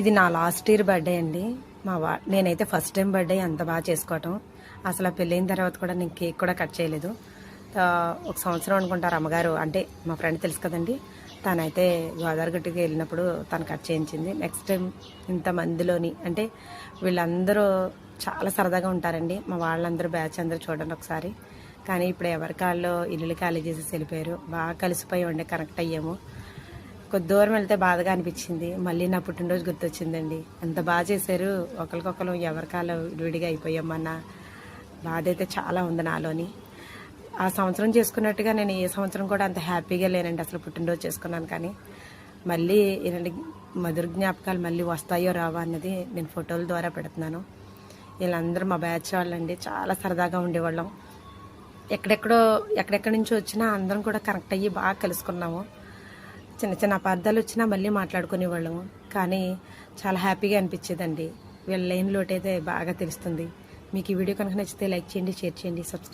ఇది నా last year birthday అండి. నేనైతే ఫస్ట్ టైం బర్త్డే అంత బాగా చేసుకోవటం. అసలు పెళ్ళైన తర్వాత కూడా నేను కేక్ కూడా కట్ చేయలేదు. ఒక సంవత్సరం అనుకుంటారు అమ్మగారు, అంటే మా ఫ్రెండ్ తెలుసు కదండి, తనైతే గోదావరి గట్టుకి వెళ్ళినప్పుడు తను కట్ చేయించింది. నెక్స్ట్ టైం ఇంతమందిలోని అంటే వీళ్ళందరూ చాలా సరదాగా ఉంటారండి. మా వాళ్ళందరూ బ్యాచ్ అందరూ చూడండి ఒకసారి. కానీ ఇప్పుడు ఎవరి కాళ్ళు ఇల్లు ఖాళీ చేసేసి వెళ్ళిపోయారు. బాగా కలిసిపోయి ఉండే కనెక్ట్ అయ్యాము. కొద్ది దూరం వెళ్తే బాధగా అనిపించింది. మళ్ళీ నా పుట్టినరోజు గుర్తొచ్చిందండి. ఎంత బాగా చేశారు, ఒకరికొకరు ఎవరికాలో విడిగా అయిపోయామన్న బాధ అయితే చాలా ఉంది నాలోని. ఆ సంవత్సరం చేసుకున్నట్టుగా నేను ఏ సంవత్సరం కూడా అంత హ్యాపీగా లేనండి. అసలు పుట్టినరోజు చేసుకున్నాను, కానీ మళ్ళీ ఇలాంటి మధుర జ్ఞాపకాలు మళ్ళీ వస్తాయో రావా అన్నది నేను ఫోటోల ద్వారా పెడుతున్నాను. వీళ్ళందరూ మా బ్యాచ్ వాళ్ళండి, చాలా సరదాగా ఉండేవాళ్ళం. ఎక్కడెక్కడి నుంచి వచ్చినా అందరం కూడా కనెక్ట్ అయ్యి బాగా కలుసుకున్నాము. చిన్న చిన్న అపార్థాలు వచ్చినా మళ్ళీ మాట్లాడుకునేవాళ్ళము. కానీ చాలా హ్యాపీగా అనిపించేదండి. వీళ్ళ లైన్ లోటైతే బాగా తెలుస్తుంది. మీకు ఈ వీడియో కనుక నచ్చితే లైక్ చేయండి, షేర్ చేయండి, సబ్స్క్రైబ్